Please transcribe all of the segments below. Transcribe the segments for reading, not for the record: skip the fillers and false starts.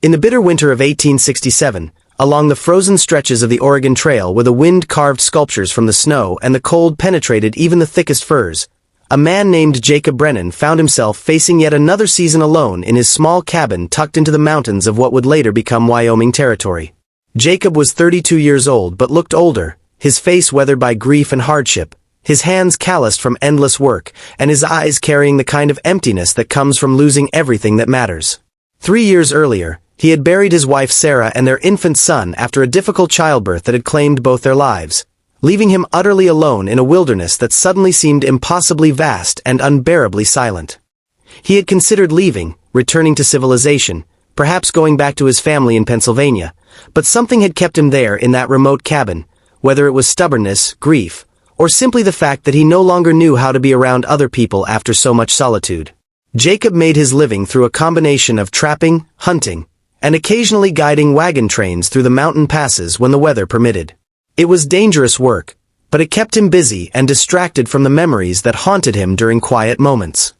In the bitter winter of 1867, along the frozen stretches of the Oregon Trail where the wind carved sculptures from the snow and the cold penetrated even the thickest firs, a man named Jacob Brennan found himself facing yet another season alone in his small cabin tucked into the mountains of what would later become Wyoming territory. Jacob was 32 years old but looked older, his face weathered by grief and hardship, his hands calloused from endless work, and his eyes carrying the kind of emptiness that comes from losing everything that matters. 3 years earlier, he had buried his wife Sarah and their infant son after a difficult childbirth that had claimed both their lives, leaving him utterly alone in a wilderness that suddenly seemed impossibly vast and unbearably silent. He had considered leaving, returning to civilization, perhaps going back to his family in Pennsylvania, but something had kept him there in that remote cabin, whether it was stubbornness, grief, or simply the fact that he no longer knew how to be around other people after so much solitude. Jacob made his living through a combination of trapping, hunting, and occasionally guiding wagon trains through the mountain passes when the weather permitted. It was dangerous work, but it kept him busy and distracted from the memories that haunted him during quiet moments.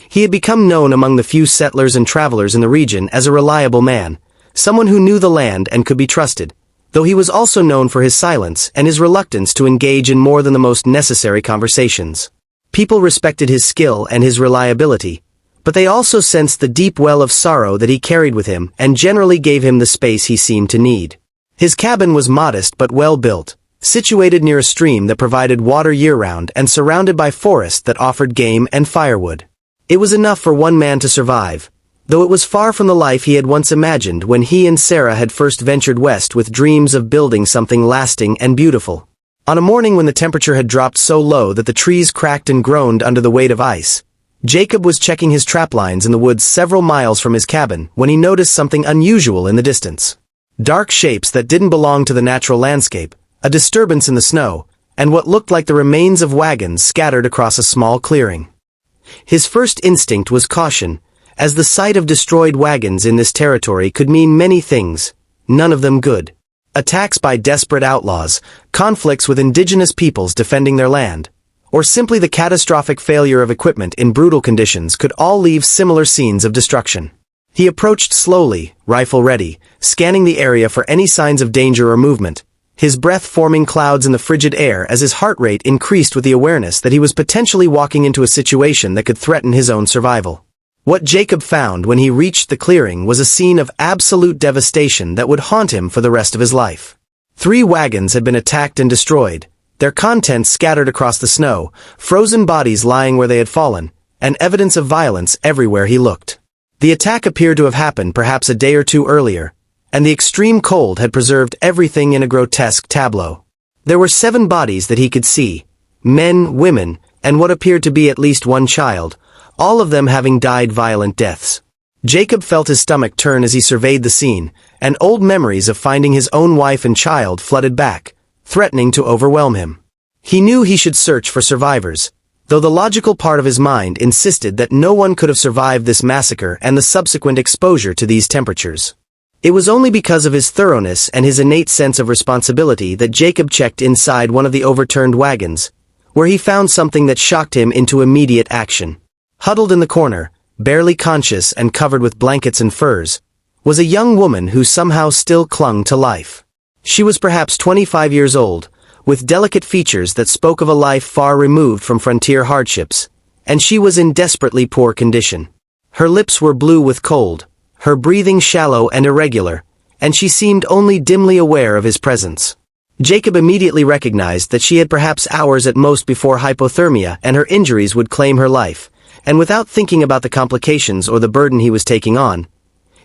He had become known among the few settlers and travelers in the region as a reliable man, someone who knew the land and could be trusted, though he was also known for his silence and his reluctance to engage in more than the most necessary conversations. People respected his skill and his reliability, but they also sensed the deep well of sorrow that he carried with him and generally gave him the space he seemed to need. His cabin was modest but well built, situated near a stream that provided water year-round and surrounded by forests that offered game and firewood. It was enough for one man to survive, though it was far from the life he had once imagined when he and Sarah had first ventured west with dreams of building something lasting and beautiful. On a morning when the temperature had dropped so low that the trees cracked and groaned under the weight of ice, Jacob was checking his trap lines in the woods several miles from his cabin when he noticed something unusual in the distance. Dark shapes that didn't belong to the natural landscape, a disturbance in the snow, and what looked like the remains of wagons scattered across a small clearing. His first instinct was caution, as the sight of destroyed wagons in this territory could mean many things, none of them good. Attacks by desperate outlaws, conflicts with indigenous peoples defending their land, or simply the catastrophic failure of equipment in brutal conditions could all leave similar scenes of destruction. He approached slowly, rifle ready, scanning the area for any signs of danger or movement, his breath forming clouds in the frigid air as his heart rate increased with the awareness that he was potentially walking into a situation that could threaten his own survival. What Jacob found when he reached the clearing was a scene of absolute devastation that would haunt him for the rest of his life. 3 wagons had been attacked and destroyed, their contents scattered across the snow, frozen bodies lying where they had fallen, and evidence of violence everywhere he looked. The attack appeared to have happened perhaps a day or two earlier, and the extreme cold had preserved everything in a grotesque tableau. There were 7 bodies that he could see, men, women, and what appeared to be at least one child, all of them having died violent deaths. Jacob felt his stomach turn as he surveyed the scene, and old memories of finding his own wife and child flooded back, threatening to overwhelm him. He knew he should search for survivors, though the logical part of his mind insisted that no one could have survived this massacre and the subsequent exposure to these temperatures. It was only because of his thoroughness and his innate sense of responsibility that Jacob checked inside one of the overturned wagons, where he found something that shocked him into immediate action. Huddled in the corner, barely conscious and covered with blankets and furs, was a young woman who somehow still clung to life. She was perhaps 25 years old, with delicate features that spoke of a life far removed from frontier hardships, and she was in desperately poor condition. Her lips were blue with cold, her breathing shallow and irregular, and she seemed only dimly aware of his presence. Jacob immediately recognized that she had perhaps hours at most before hypothermia and her injuries would claim her life, and without thinking about the complications or the burden he was taking on,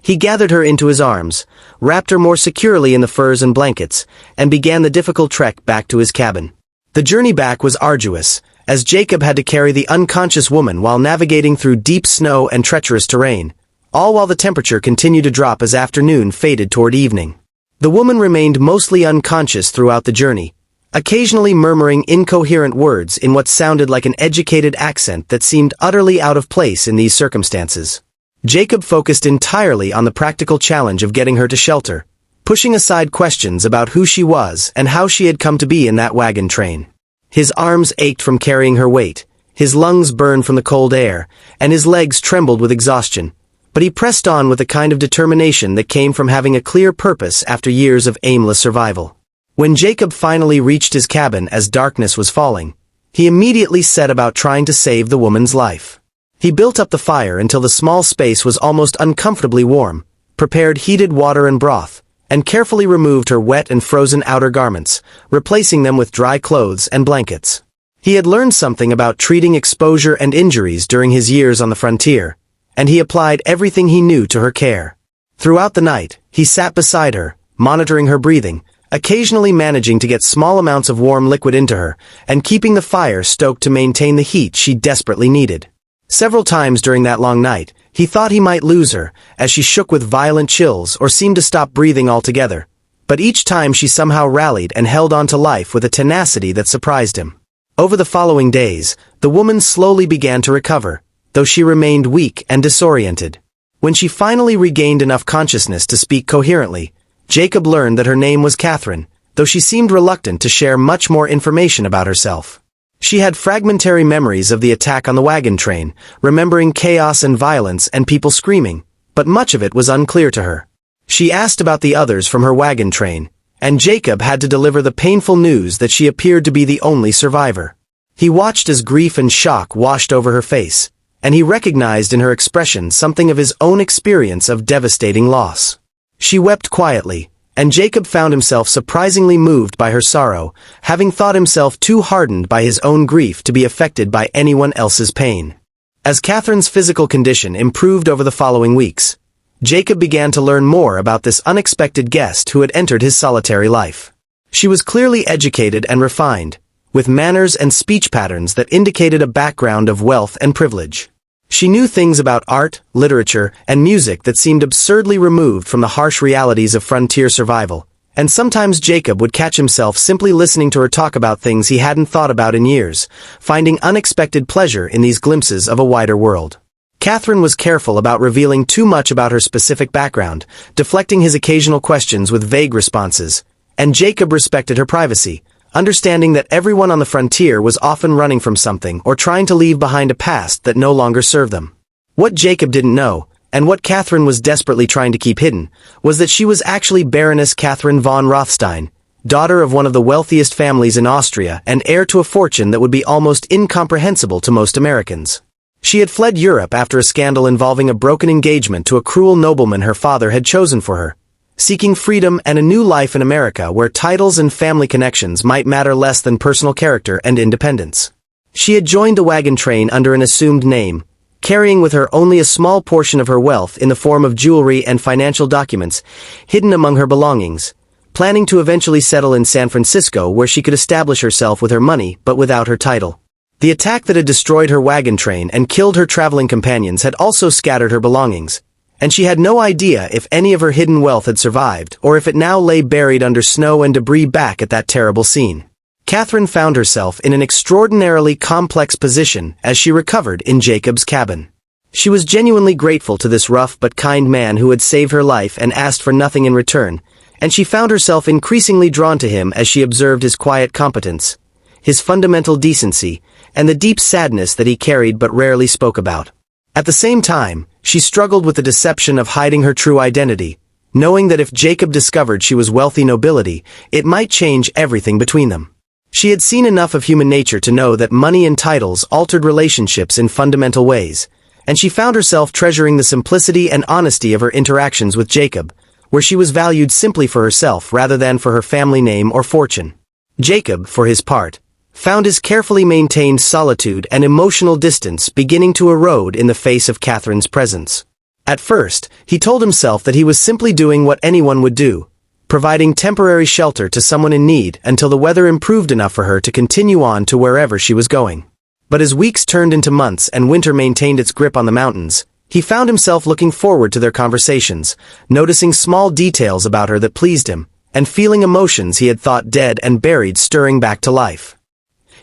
he gathered her into his arms, wrapped her more securely in the furs and blankets, and began the difficult trek back to his cabin. The journey back was arduous, as Jacob had to carry the unconscious woman while navigating through deep snow and treacherous terrain, all while the temperature continued to drop as afternoon faded toward evening. The woman remained mostly unconscious throughout the journey, occasionally murmuring incoherent words in what sounded like an educated accent that seemed utterly out of place in these circumstances. Jacob focused entirely on the practical challenge of getting her to shelter, pushing aside questions about who she was and how she had come to be in that wagon train. His arms ached from carrying her weight, his lungs burned from the cold air, and his legs trembled with exhaustion, but he pressed on with a kind of determination that came from having a clear purpose after years of aimless survival. When Jacob finally reached his cabin as darkness was falling, he immediately set about trying to save the woman's life. He built up the fire until the small space was almost uncomfortably warm, prepared heated water and broth, and carefully removed her wet and frozen outer garments, replacing them with dry clothes and blankets. He had learned something about treating exposure and injuries during his years on the frontier, and he applied everything he knew to her care. Throughout the night, he sat beside her, monitoring her breathing, occasionally managing to get small amounts of warm liquid into her, and keeping the fire stoked to maintain the heat she desperately needed. Several times during that long night, he thought he might lose her, as she shook with violent chills or seemed to stop breathing altogether. But each time she somehow rallied and held on to life with a tenacity that surprised him. Over the following days, the woman slowly began to recover, though she remained weak and disoriented. When she finally regained enough consciousness to speak coherently, Jacob learned that her name was Catherine, though she seemed reluctant to share much more information about herself. She had fragmentary memories of the attack on the wagon train, remembering chaos and violence and people screaming, but much of it was unclear to her. She asked about the others from her wagon train, and Jacob had to deliver the painful news that she appeared to be the only survivor. He watched as grief and shock washed over her face, and he recognized in her expression something of his own experience of devastating loss. She wept quietly, and Jacob found himself surprisingly moved by her sorrow, having thought himself too hardened by his own grief to be affected by anyone else's pain. As Catherine's physical condition improved over the following weeks, Jacob began to learn more about this unexpected guest who had entered his solitary life. She was clearly educated and refined, with manners and speech patterns that indicated a background of wealth and privilege. She knew things about art, literature, and music that seemed absurdly removed from the harsh realities of frontier survival, and sometimes Jacob would catch himself simply listening to her talk about things he hadn't thought about in years, finding unexpected pleasure in these glimpses of a wider world. Catherine was careful about revealing too much about her specific background, deflecting his occasional questions with vague responses, and Jacob respected her privacy, understanding that everyone on the frontier was often running from something or trying to leave behind a past that no longer served them. What Jacob didn't know, and what Catherine was desperately trying to keep hidden, was that she was actually Baroness Catherine von Rothstein, daughter of one of the wealthiest families in Austria and heir to a fortune that would be almost incomprehensible to most Americans. She had fled Europe after a scandal involving a broken engagement to a cruel nobleman her father had chosen for her, seeking freedom and a new life in America where titles and family connections might matter less than personal character and independence. She had joined the wagon train under an assumed name, carrying with her only a small portion of her wealth in the form of jewelry and financial documents hidden among her belongings, planning to eventually settle in San Francisco where she could establish herself with her money but without her title. The attack that had destroyed her wagon train and killed her traveling companions had also scattered her belongings, and she had no idea if any of her hidden wealth had survived or if it now lay buried under snow and debris back at that terrible scene. Catherine found herself in an extraordinarily complex position as she recovered in Jacob's cabin. She was genuinely grateful to this rough but kind man who had saved her life and asked for nothing in return, and she found herself increasingly drawn to him as she observed his quiet competence, his fundamental decency, and the deep sadness that he carried but rarely spoke about. At the same time, she struggled with the deception of hiding her true identity, knowing that if Jacob discovered she was wealthy nobility, it might change everything between them. She had seen enough of human nature to know that money and titles altered relationships in fundamental ways, and she found herself treasuring the simplicity and honesty of her interactions with Jacob, where she was valued simply for herself rather than for her family name or fortune. Jacob, for his part, found his carefully maintained solitude and emotional distance beginning to erode in the face of Catherine's presence. At first, he told himself that he was simply doing what anyone would do, providing temporary shelter to someone in need until the weather improved enough for her to continue on to wherever she was going. But as weeks turned into months and winter maintained its grip on the mountains, he found himself looking forward to their conversations, noticing small details about her that pleased him, and feeling emotions he had thought dead and buried stirring back to life.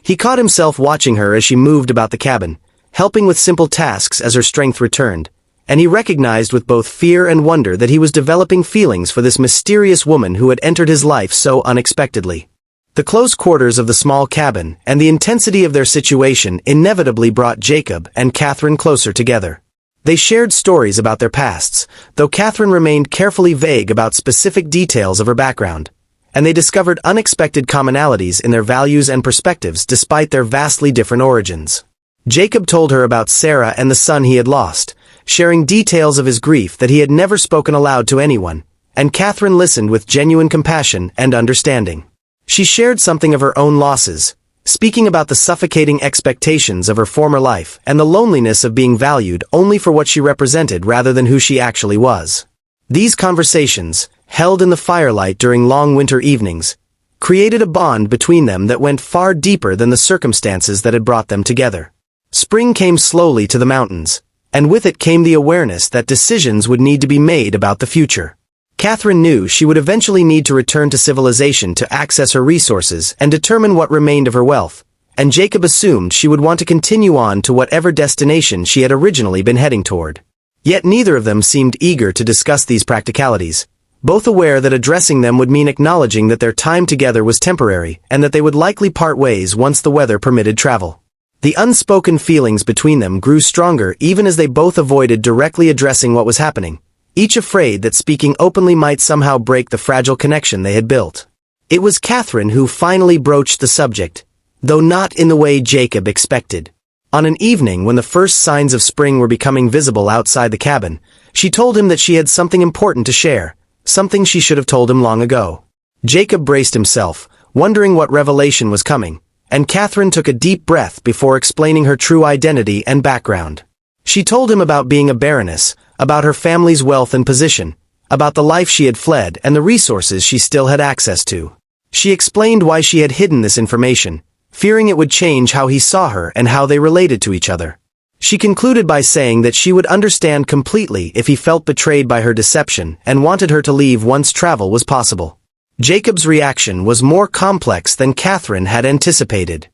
He caught himself watching her as she moved about the cabin, helping with simple tasks as her strength returned, and he recognized with both fear and wonder that he was developing feelings for this mysterious woman who had entered his life so unexpectedly. The close quarters of the small cabin and the intensity of their situation inevitably brought Jacob and Catherine closer together. They shared stories about their pasts, though Catherine remained carefully vague about specific details of her background, and they discovered unexpected commonalities in their values and perspectives despite their vastly different origins. Jacob told her about Sarah and the son he had lost, sharing details of his grief that he had never spoken aloud to anyone, and Catherine listened with genuine compassion and understanding. She shared something of her own losses, speaking about the suffocating expectations of her former life and the loneliness of being valued only for what she represented rather than who she actually was. These conversations, held in the firelight during long winter evenings, created a bond between them that went far deeper than the circumstances that had brought them together. Spring came slowly to the mountains, and with it came the awareness that decisions would need to be made about the future. Catherine knew she would eventually need to return to civilization to access her resources and determine what remained of her wealth, and Jacob assumed she would want to continue on to whatever destination she had originally been heading toward. Yet neither of them seemed eager to discuss these practicalities, both aware that addressing them would mean acknowledging that their time together was temporary and that they would likely part ways once the weather permitted travel. The unspoken feelings between them grew stronger even as they both avoided directly addressing what was happening, each afraid that speaking openly might somehow break the fragile connection they had built. It was Catherine who finally broached the subject, though not in the way Jacob expected. On an evening when the first signs of spring were becoming visible outside the cabin, she told him that she had something important to share, something she should have told him long ago. Jacob braced himself, wondering what revelation was coming, and Catherine took a deep breath before explaining her true identity and background. She told him about being a baroness, about her family's wealth and position, about the life she had fled and the resources she still had access to. She explained why she had hidden this information, fearing it would change how he saw her and how they related to each other. She concluded by saying that she would understand completely if he felt betrayed by her deception and wanted her to leave once travel was possible. Jacob's reaction was more complex than Catherine had anticipated.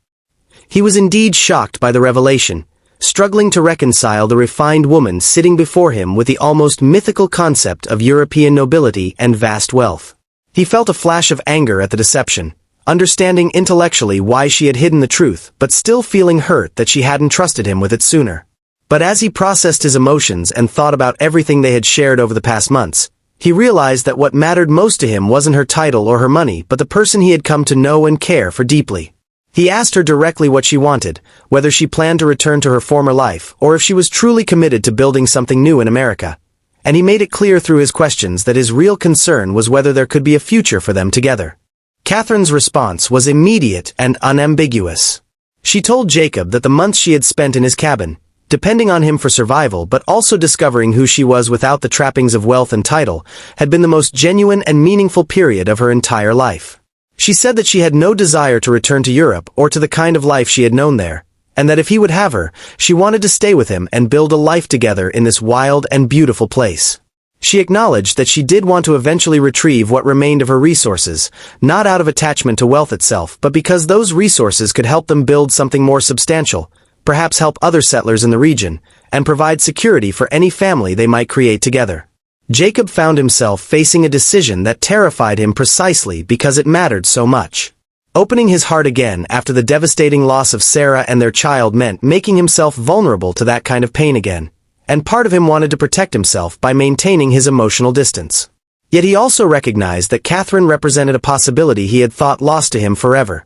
He was indeed shocked by the revelation, struggling to reconcile the refined woman sitting before him with the almost mythical concept of European nobility and vast wealth. He felt a flash of anger at the deception, understanding intellectually why she had hidden the truth but still feeling hurt that she hadn't trusted him with it sooner. But as he processed his emotions and thought about everything they had shared over the past months, he realized that what mattered most to him wasn't her title or her money but the person he had come to know and care for deeply. He asked her directly what she wanted, whether she planned to return to her former life or if she was truly committed to building something new in America, and he made it clear through his questions that his real concern was whether there could be a future for them together. Catherine's response was immediate and unambiguous. She told Jacob that the months she had spent in his cabin, depending on him for survival but also discovering who she was without the trappings of wealth and title, had been the most genuine and meaningful period of her entire life. She said that she had no desire to return to Europe or to the kind of life she had known there, and that if he would have her, she wanted to stay with him and build a life together in this wild and beautiful place. She acknowledged that she did want to eventually retrieve what remained of her resources, not out of attachment to wealth itself, but because those resources could help them build something more substantial, perhaps help other settlers in the region, and provide security for any family they might create together. Jacob found himself facing a decision that terrified him precisely because it mattered so much. Opening his heart again after the devastating loss of Sarah and their child meant making himself vulnerable to that kind of pain again, and part of him wanted to protect himself by maintaining his emotional distance. Yet he also recognized that Catherine represented a possibility he had thought lost to him forever.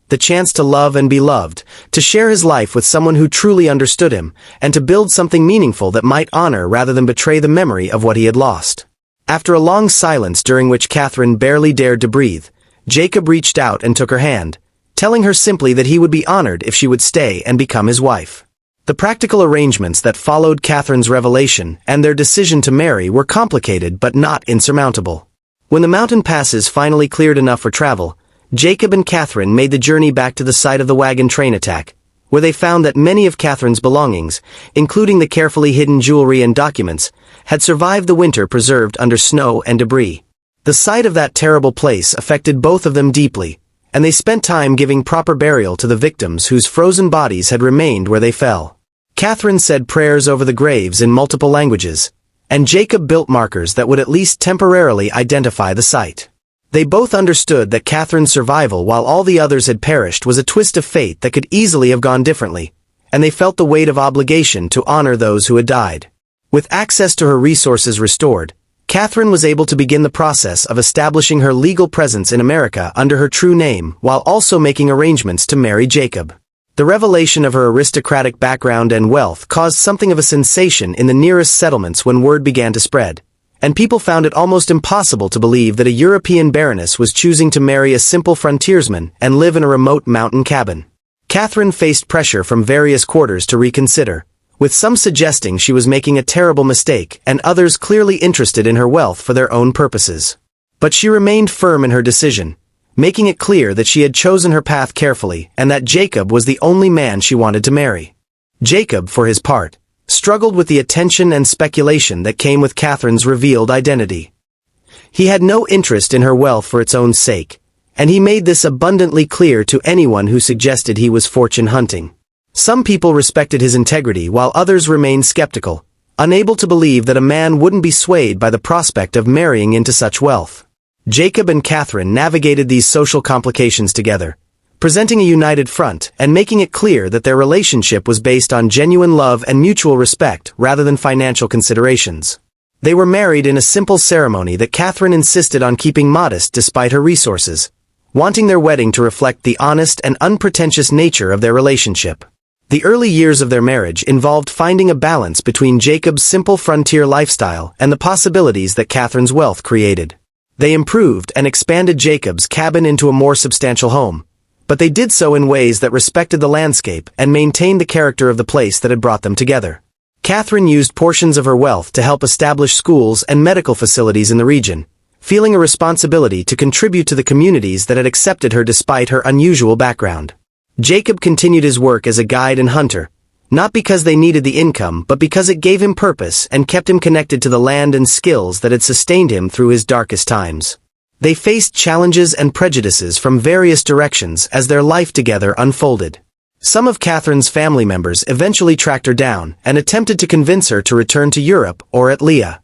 The chance to love and be loved, to share his life with someone who truly understood him, and to build something meaningful that might honor rather than betray the memory of what he had lost. After a long silence during which Catherine barely dared to breathe, Jacob reached out and took her hand, telling her simply that he would be honored if she would stay and become his wife. The practical arrangements that followed Catherine's revelation and their decision to marry were complicated but not insurmountable. When the mountain passes finally cleared enough for travel, Jacob and Catherine made the journey back to the site of the wagon train attack, where they found that many of Catherine's belongings, including the carefully hidden jewelry and documents, had survived the winter preserved under snow and debris. The sight of that terrible place affected both of them deeply, and they spent time giving proper burial to the victims whose frozen bodies had remained where they fell. Catherine said prayers over the graves in multiple languages, and Jacob built markers that would at least temporarily identify the site. They both understood that Catherine's survival while all the others had perished was a twist of fate that could easily have gone differently, and they felt the weight of obligation to honor those who had died. With access to her resources restored, Catherine was able to begin the process of establishing her legal presence in America under her true name while also making arrangements to marry Jacob. The revelation of her aristocratic background and wealth caused something of a sensation in the nearest settlements when word began to spread, and people found it almost impossible to believe that a European baroness was choosing to marry a simple frontiersman and live in a remote mountain cabin. Catherine faced pressure from various quarters to reconsider, with some suggesting she was making a terrible mistake and others clearly interested in her wealth for their own purposes. But she remained firm in her decision, making it clear that she had chosen her path carefully and that Jacob was the only man she wanted to marry. Jacob, for his part, struggled with the attention and speculation that came with Catherine's revealed identity. He had no interest in her wealth for its own sake, and he made this abundantly clear to anyone who suggested he was fortune hunting. Some people respected his integrity while others remained skeptical, unable to believe that a man wouldn't be swayed by the prospect of marrying into such wealth. Jacob and Catherine navigated these social complications together, presenting a united front and making it clear that their relationship was based on genuine love and mutual respect rather than financial considerations. They were married in a simple ceremony that Catherine insisted on keeping modest despite her resources, wanting their wedding to reflect the honest and unpretentious nature of their relationship. The early years of their marriage involved finding a balance between Jacob's simple frontier lifestyle and the possibilities that Catherine's wealth created. They improved and expanded Jacob's cabin into a more substantial home, but they did so in ways that respected the landscape and maintained the character of the place that had brought them together. Catherine used portions of her wealth to help establish schools and medical facilities in the region, feeling a responsibility to contribute to the communities that had accepted her despite her unusual background. Jacob continued his work as a guide and hunter, not because they needed the income but because it gave him purpose and kept him connected to the land and skills that had sustained him through his darkest times. They faced challenges and prejudices from various directions as their life together unfolded. Some of Catherine's family members eventually tracked her down and attempted to convince her to return to Europe or at Leah.